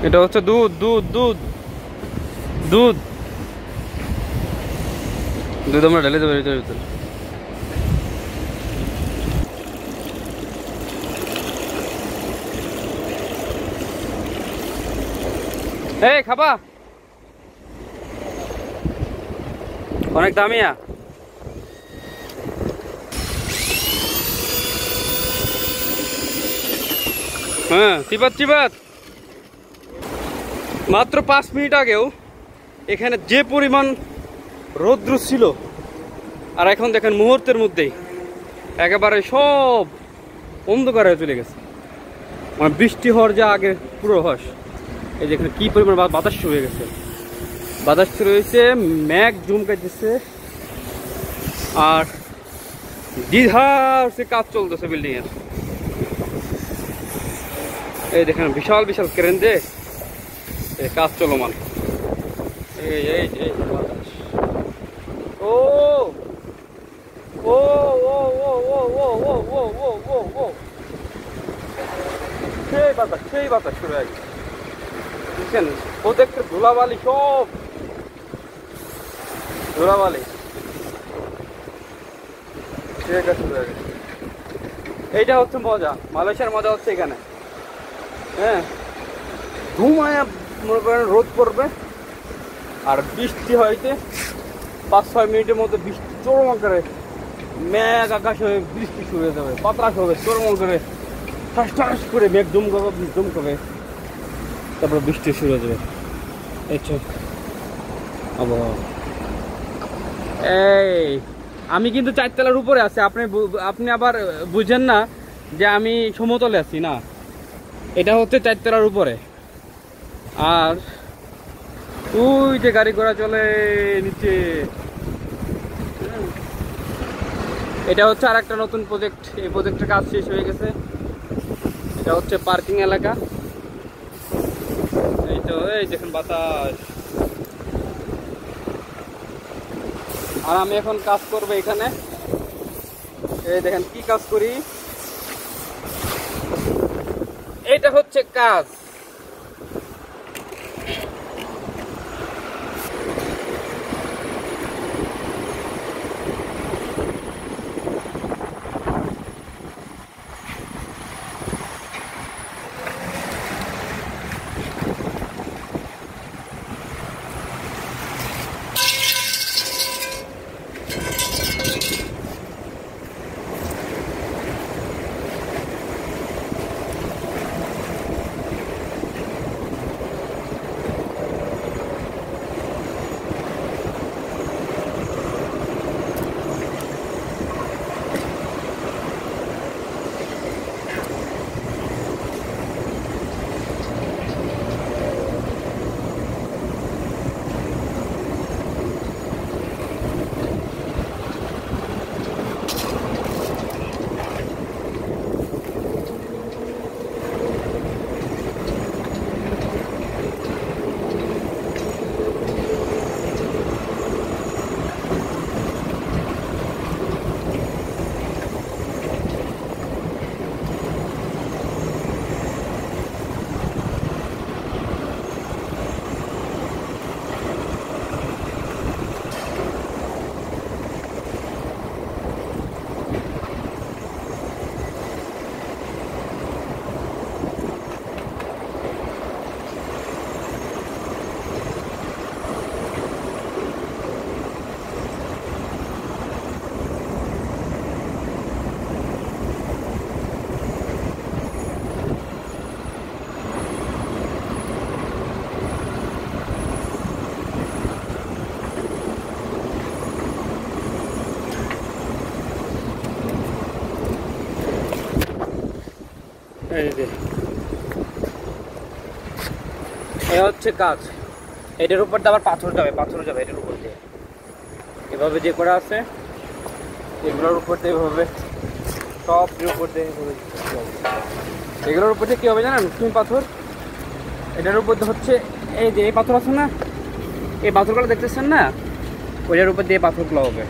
এটা হচ্ছে দুধ দুধ দুধ দুধ দুধ আমরা ঢেলে দেবো এটার ভিতরে। এই খাবা অনেক দামিয়া। হ্যাঁ চিবাত চিবাত। মাত্র 5 মিনিট আগেও এখানে যে পরিমাণ রৌদ্র ছিল, আর এখন দেখেন মুহূর্তের মধ্যেই একেবারে সব অন্ধকার হয়ে চলে গেছে। মানে বৃষ্টি হওয়ার যা আগে পূর্বাভাস, এই যে এখানে কি পরিমাণ বাতাস শুরু হয়ে গেছে, বাতাস শুরু হয়েছে, মেঘ জুমকাইতেছে, আর দ্বিধার সে কাজ চলতেছে বিল্ডিং এর। এই দেখেন বিশাল বিশাল ক্রেন দিয়ে কাজ চলমান। এই এই এই বাতাস, ও ও ও ও ও ও ও ও ও ও ও সেই বাতাস শুরু হয়ে গেছে। দেখছেন প্রত্যেকটা ধুলাবালি, সব ধুলাবালি শুরু হয়ে গেছে। এইটা হচ্ছে মজা, মালয়েশিয়ার মজা হচ্ছে এখানে। হ্যাঁ ধুমায়া মনে করেন রোদ পড়বে, আর বৃষ্টি হইতে 5-6 মিনিটের মধ্যে বৃষ্টি চরম করে, মেঘ আকাশ হয়ে বৃষ্টি শুরু হয়ে যাবে, বাতাস হবে চরম করে, ঠাস ঠাস করে মেঘ জমকাবে, তারপরে বৃষ্টি শুরু হয়ে যাবে। আবহাওয়া। এই আমি কিন্তু 4 তলার উপরে আছি, আপনি আবার বুঝেন না যে আমি সমতলে আছি, না, এটা হচ্ছে 4 তলার উপরে। আর ওই যে গাড়ি ঘোড়া চলে নিচে, এটা হচ্ছে আর একটা নতুন প্রজেক্ট। এই প্রজেক্টের কাজ শেষ হয়ে গেছে। এটা হচ্ছে পার্কিং এলাকা। এই তো এই দেখুন বাতাস। আর আমি এখন কাজ করবো এখানে। এই দেখেন কি কাজ করি, এটা হচ্ছে কাজ। এই হচ্ছে কাজ। এটার উপর দিয়ে আবার পাথর যাবে এটার উপর দিয়ে, এভাবে যে করা আছে এগুলোর উপর দিয়ে এভাবে, সব উপর দিয়ে এগুলোর উপর দিয়ে কি হবে জানেন, তুমি পাথর এটার উপর দিয়ে হচ্ছে এই যে এই পাথর আছে না, এই পাথরগুলো দেখতেছেন না, ওইটার উপর দিয়ে পাথরগুলো হবে,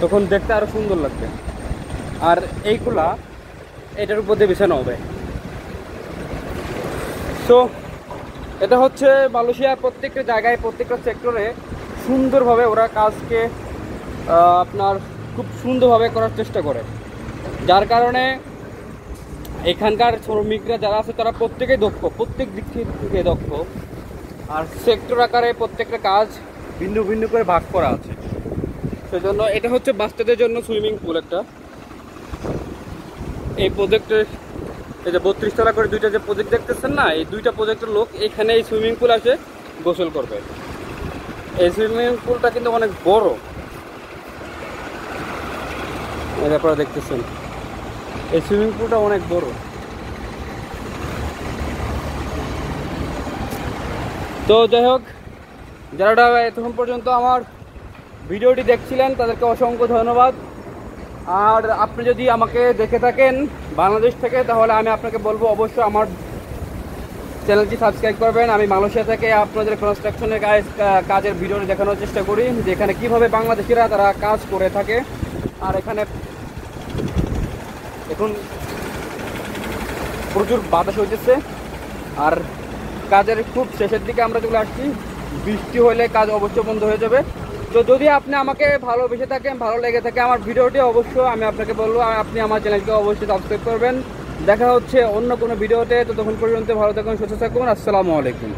তখন দেখতে আরো সুন্দর লাগবে। আর এইগুলা এটার উপর দিয়ে বিছানো হবে। তো এটা হচ্ছে মালয়েশিয়ার প্রত্যেকটা জায়গায় প্রত্যেকটা সেক্টরে সুন্দরভাবে ওরা কাজকে আপনার খুব সুন্দরভাবে করার চেষ্টা করে, যার কারণে এখানকার শ্রমিকরা যারা আছে তারা প্রত্যেকেই দক্ষ, প্রত্যেক দিক থেকে দক্ষ। আর সেক্টর আকারে প্রত্যেকটা কাজ ভিন্ন ভিন্ন করে ভাগ করা আছে। সেজন্য এটা হচ্ছে বাচ্চাদের জন্য সুইমিং পুল একটা। এই প্রজেক্টের এই যে 32 তলা করে দুইটা যে প্রজেক্ট দেখতেছেন না, এই দুইটা প্রজেক্টের লোক এখানে এই সুইমিং পুল আসে গোসল করবে। এই সুইমিং পুলটা কিন্তু অনেক বড়, আপনারা দেখতেছেন এই সুইমিং পুলটা অনেক বড়। তো যাই হোক, যারা এতক্ষণ পর্যন্ত আমার ভিডিওটি দেখছিলেন তাদেরকে অসংখ্য ধন্যবাদ। আর আপনি যদি আমাকে দেখে থাকেন বাংলাদেশ থেকে, তাহলে আমি আপনাকে বলবো অবশ্যই আমার চ্যানেলটি সাবস্ক্রাইব করবেন। আমি মালয়েশিয়া থেকে আপনাদের কনস্ট্রাকশনের কাজের ভিডিওটি দেখানোর চেষ্টা করি, যে এখানে কীভাবে বাংলাদেশিরা তারা কাজ করে থাকে। আর এখানে এখন প্রচুর বাতাস হইতেছে, আর কাজের খুব শেষের দিকে আমরা চলে আসছি। বৃষ্টি হলে কাজ অবশ্যই বন্ধ হয়ে যাবে। তো যদি আপনি আমাকে ভালোবেসে থাকেন, ভালো লেগে থাকে আমার ভিডিওটি, অবশ্যই আমি আপনাকে বলবো আপনি আমার চ্যানেলকে অবশ্যই সাবস্ক্রাইব করবেন। দেখা হচ্ছে অন্য কোনো ভিডিওতে। তো তখন পর্যন্ত ভালো থাকুন, সুস্থ থাকুন। আসসালামু আলাইকুম।